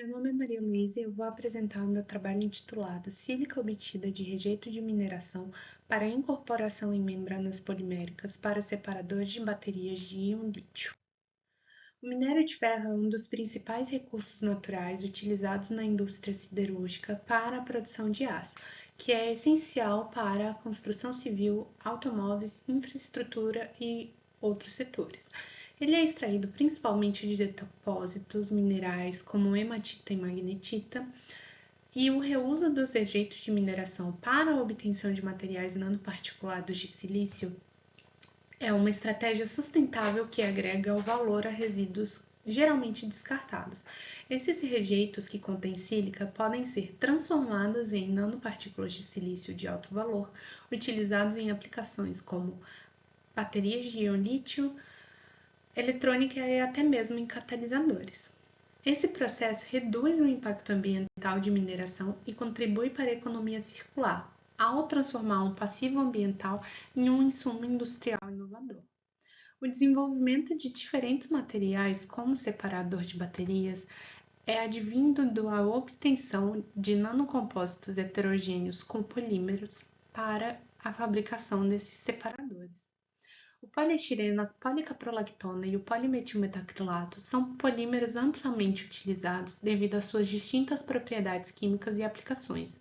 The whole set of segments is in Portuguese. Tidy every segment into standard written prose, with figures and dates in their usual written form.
Meu nome é Maria Luísa e eu vou apresentar o meu trabalho intitulado Sílica obtida de rejeito de mineração para incorporação em membranas poliméricas para separadores de baterias de íon lítio. O minério de ferro é um dos principais recursos naturais utilizados na indústria siderúrgica para a produção de aço, que é essencial para a construção civil, automóveis, infraestrutura e outros setores. Ele é extraído principalmente de depósitos minerais como hematita e magnetita, e o reuso dos rejeitos de mineração para a obtenção de materiais nanoparticulados de silício é uma estratégia sustentável que agrega o valor a resíduos geralmente descartados. Esses rejeitos que contêm sílica podem ser transformados em nanopartículas de silício de alto valor, utilizados em aplicações como baterias de íon lítio, eletrônica e até mesmo em catalisadores. Esse processo reduz o impacto ambiental de mineração e contribui para a economia circular, ao transformar um passivo ambiental em um insumo industrial inovador. O desenvolvimento de diferentes materiais, como separador de baterias, é advindo da obtenção de nanocompósitos heterogêneos com polímeros para a fabricação desses separadores. O poliestireno, a policaprolactona e o polimetilmetacrilato são polímeros amplamente utilizados devido às suas distintas propriedades químicas e aplicações.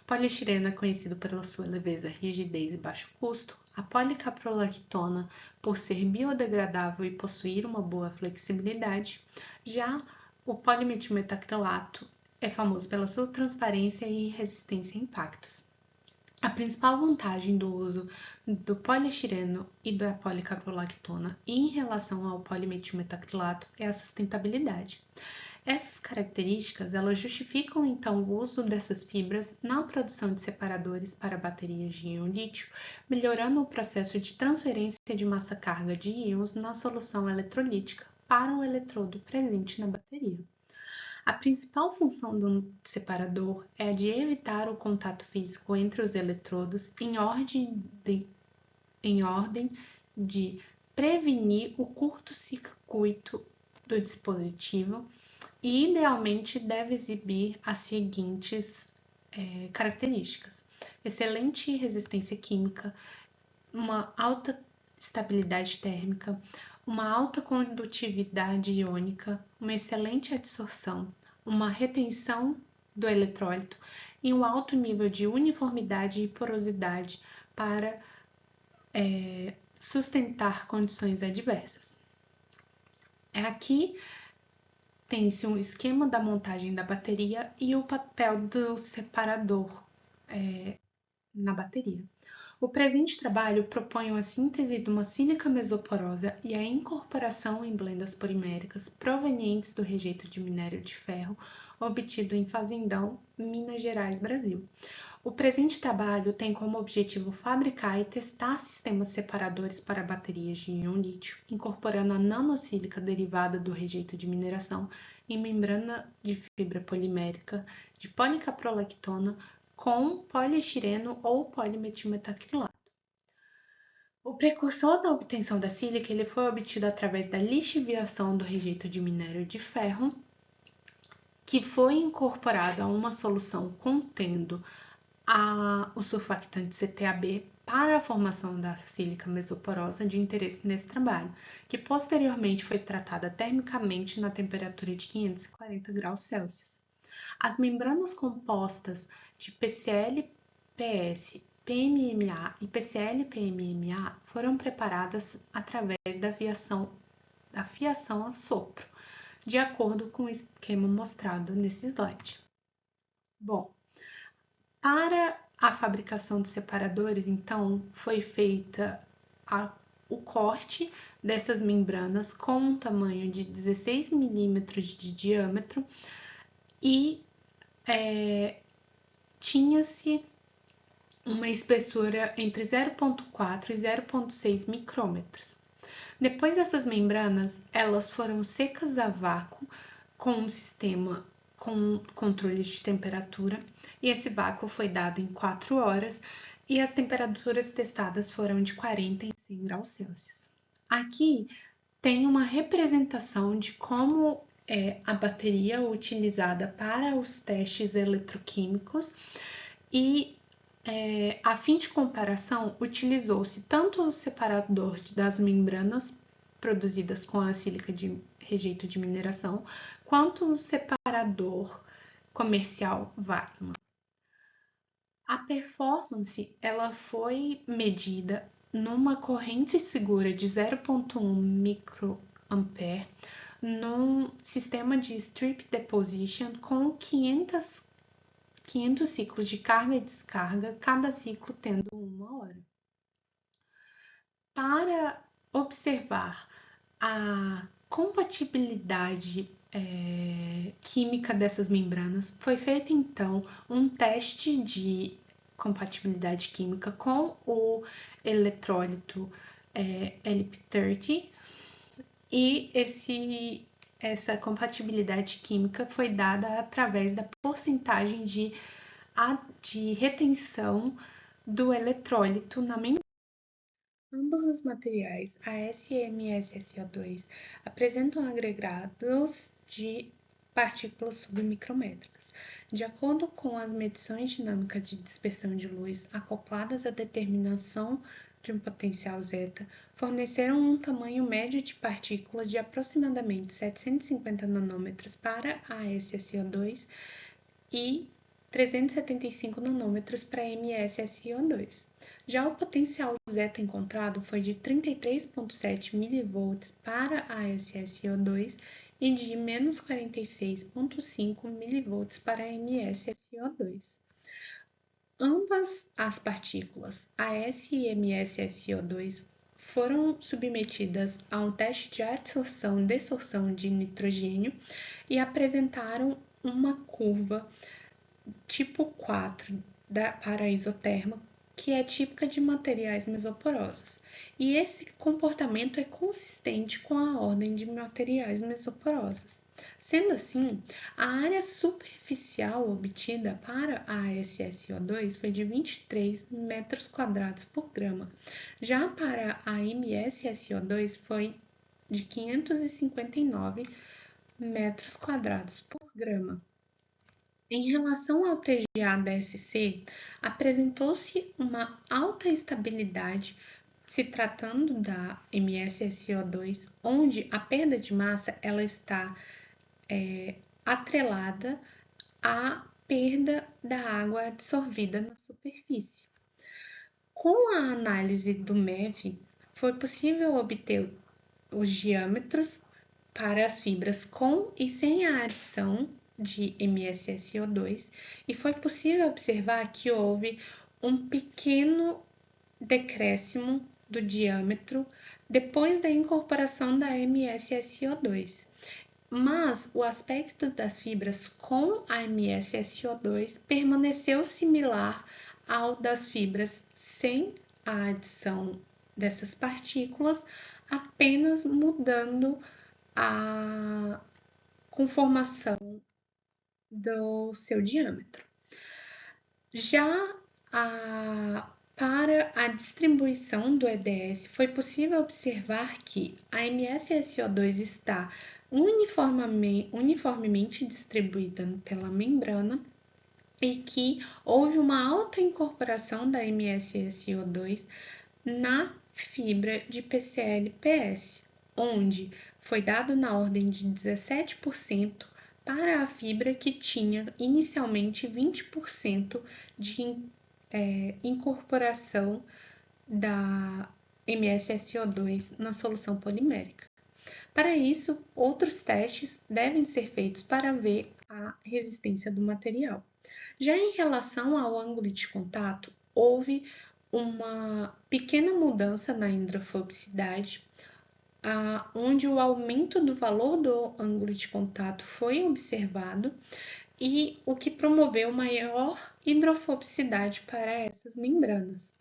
O poliestireno é conhecido pela sua leveza, rigidez e baixo custo. A policaprolactona por ser biodegradável e possuir uma boa flexibilidade. Já o polimetilmetacrilato é famoso pela sua transparência e resistência a impactos. A principal vantagem do uso do poliestireno e da policaprolactona em relação ao polimetilmetacrilato é a sustentabilidade. Essas características elas justificam então o uso dessas fibras na produção de separadores para baterias de íon lítio, melhorando o processo de transferência de massa-carga de íons na solução eletrolítica para o eletrodo presente na bateria. A principal função do separador é a de evitar o contato físico entre os eletrodos em ordem de prevenir o curto-circuito do dispositivo e, idealmente, deve exibir as seguintes características: excelente resistência química, uma alta estabilidade térmica, uma alta condutividade iônica, uma excelente adsorção, uma retenção do eletrólito e um alto nível de uniformidade e porosidade para sustentar condições adversas. Aqui tem-se um esquema da montagem da bateria e o papel do separador na bateria. O presente trabalho propõe a síntese de uma sílica mesoporosa e a incorporação em blendas poliméricas provenientes do rejeito de minério de ferro obtido em Fazendão, Minas Gerais, Brasil. O presente trabalho tem como objetivo fabricar e testar sistemas separadores para baterias de íon lítio, incorporando a nanosílica derivada do rejeito de mineração em membrana de fibra polimérica de policaprolactona com poliestireno ou polimetilmetacrilato. O precursor da obtenção da sílica ele foi obtido através da lixiviação do rejeito de minério de ferro, que foi incorporado a uma solução contendo o surfactante CTAB para a formação da sílica mesoporosa de interesse nesse trabalho, que posteriormente foi tratada termicamente na temperatura de 540 graus Celsius. As membranas compostas de PCl-PS, PMMA e PCl-PMMA foram preparadas através da fiação a sopro, de acordo com o esquema mostrado nesse slide. Bom, para a fabricação dos separadores, então, foi feita o corte dessas membranas com um tamanho de 16 milímetros de diâmetro e tinha-se uma espessura entre 0,4 e 0,6 micrômetros. Depois dessas membranas, elas foram secas a vácuo com um sistema com controle de temperatura, e esse vácuo foi dado em 4 horas e as temperaturas testadas foram de 40 e 100 graus Celsius. Aqui tem uma representação de como a bateria utilizada para os testes eletroquímicos e, a fim de comparação, utilizou-se tanto o separador das membranas produzidas com a sílica de rejeito de mineração, quanto o separador comercial Wagner. A performance ela foi medida numa corrente segura de 0,1 microampere num sistema de strip deposition com 500 ciclos de carga e descarga, cada ciclo tendo 1 hora. Para observar a compatibilidade química dessas membranas, foi feito então um teste de compatibilidade química com o eletrólito LP30 e essa compatibilidade química foi dada através da porcentagem de retenção do eletrólito na membrana. Ambos os materiais, AS e MsSO2, apresentam agregados de partículas submicrométricas. De acordo com as medições dinâmicas de dispersão de luz acopladas à determinação de um potencial zeta, forneceram um tamanho médio de partícula de aproximadamente 750 nanômetros para AsSO2 e 375 nanômetros para MsSO2. Já o potencial zeta encontrado foi de 33,7 mV para AsSO2 e de menos 46,5 mV para MsSO2. Ambas as partículas, AS e MsSO2, foram submetidas a um teste de absorção e desorção de nitrogênio e apresentaram uma curva tipo 4 para a isoterma, que é típica de materiais mesoporosos. E esse comportamento é consistente com a ordem de materiais mesoporosos. Sendo assim, a área superficial obtida para a AsSO2 foi de 23 metros quadrados por grama. Já para a MsSO2 foi de 559 metros quadrados por grama. Em relação ao TgA-DSC, apresentou-se uma alta estabilidade se tratando da MsSO2, onde a perda de massa ela está atrelada à perda da água absorvida na superfície. Com a análise do MEV, foi possível obter os diâmetros para as fibras com e sem a adição de MsSO2 e foi possível observar que houve um pequeno decréscimo do diâmetro depois da incorporação da MsSO2. Mas o aspecto das fibras com a MsSO2 permaneceu similar ao das fibras sem a adição dessas partículas, apenas mudando a conformação do seu diâmetro. Já para a distribuição do EDS, foi possível observar que a MsSO2 está uniformemente distribuída pela membrana e que houve uma alta incorporação da MsSO2 na fibra de PCl-PS, onde foi dado na ordem de 17% para a fibra que tinha inicialmente 20% de incorporação da MsSO2 na solução polimérica. Para isso, outros testes devem ser feitos para ver a resistência do material. Já em relação ao ângulo de contato, houve uma pequena mudança na hidrofobicidade, onde o aumento do valor do ângulo de contato foi observado e o que promoveu maior hidrofobicidade para essas membranas.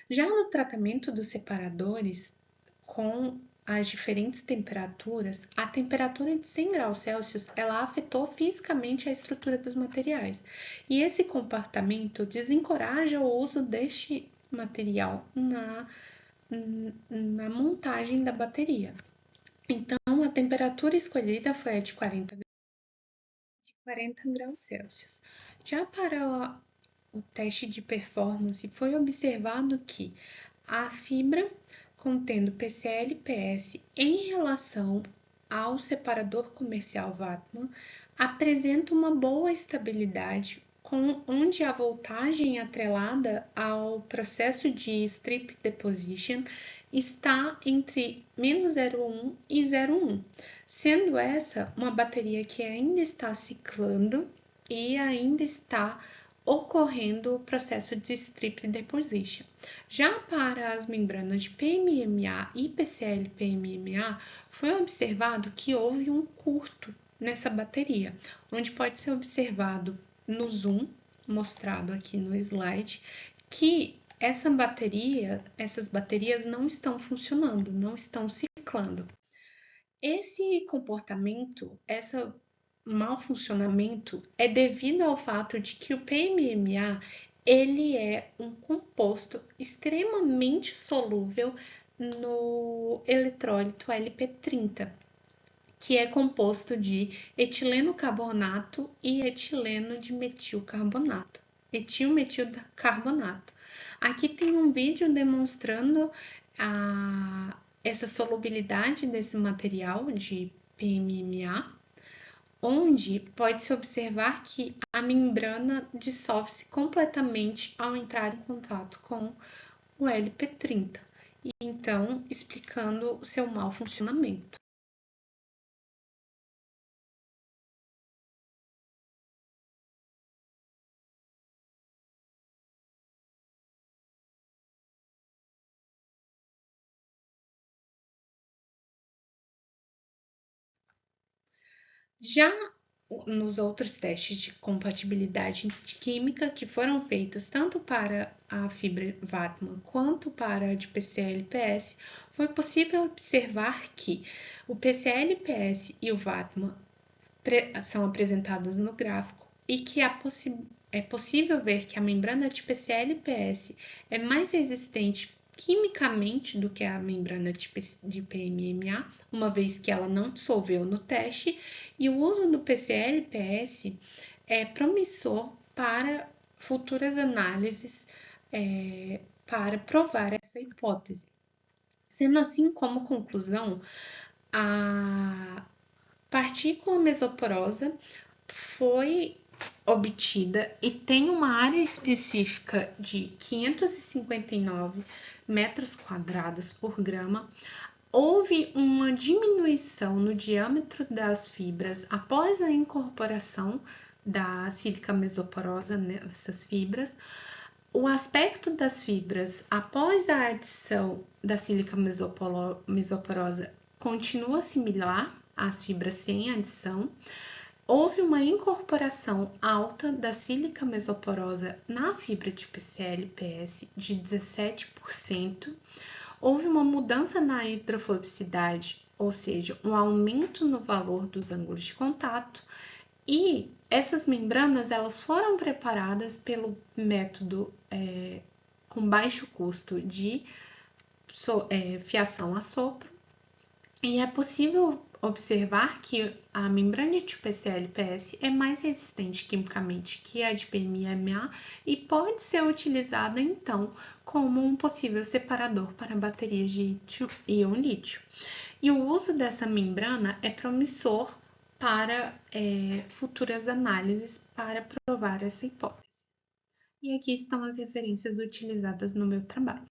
Já no tratamento dos separadores com as diferentes temperaturas, a temperatura de 100 graus Celsius ela afetou fisicamente a estrutura dos materiais e esse comportamento desencoraja o uso deste material na montagem da bateria. Então, a temperatura escolhida foi a de 40 graus Celsius. Já para o teste de performance, foi observado que a fibra contendo PCl-PS em relação ao separador comercial Wattmann apresenta uma boa estabilidade, onde a voltagem atrelada ao processo de strip deposition está entre -0,1 e 0,1, sendo essa uma bateria que ainda está ciclando e ainda está ocorrendo o processo de strip deposition. Já para as membranas de PMMA e PCl-PMMA, foi observado que houve um curto nessa bateria, onde pode ser observado no zoom, mostrado aqui no slide, que essas baterias não estão funcionando, não estão ciclando. Esse comportamento, esse mau funcionamento é devido ao fato de que o PMMA ele é um composto extremamente solúvel no eletrólito LP30, que é composto de etileno carbonato e etileno de metilcarbonato, etilmetilcarbonato. Aqui tem um vídeo demonstrando essa solubilidade desse material de PMMA, onde pode-se observar que a membrana dissolve-se completamente ao entrar em contato com o LP30, e então explicando o seu mau funcionamento. Já nos outros testes de compatibilidade química que foram feitos tanto para a fibra Wattmann quanto para a de PCl-PS, foi possível observar que o PCl-PS e o Wattmann são apresentados no gráfico e que é possível ver que a membrana de PCl-PS é mais resistente quimicamente do que a membrana de PMMA, uma vez que ela não dissolveu no teste, e o uso do PCl-PS é promissor para futuras análises para provar essa hipótese. Sendo assim, como conclusão, a partícula mesoporosa foi obtida e tem uma área específica de 559 metros quadrados por grama. Houve uma diminuição no diâmetro das fibras após a incorporação da sílica mesoporosa nessas fibras. O aspecto das fibras após a adição da sílica mesoporosa continua similar às fibras sem adição. Houve uma incorporação alta da sílica mesoporosa na fibra de PCl-PS de 17%. Houve uma mudança na hidrofobicidade, ou seja, um aumento no valor dos ângulos de contato. E essas membranas elas foram preparadas pelo método com baixo custo de fiação a sopro. E é possível observar que a membrana de PCl-PS é mais resistente quimicamente que a de PMMA e pode ser utilizada, então, como um possível separador para baterias de íon lítio. E o uso dessa membrana é promissor para futuras análises para provar essa hipótese. E aqui estão as referências utilizadas no meu trabalho.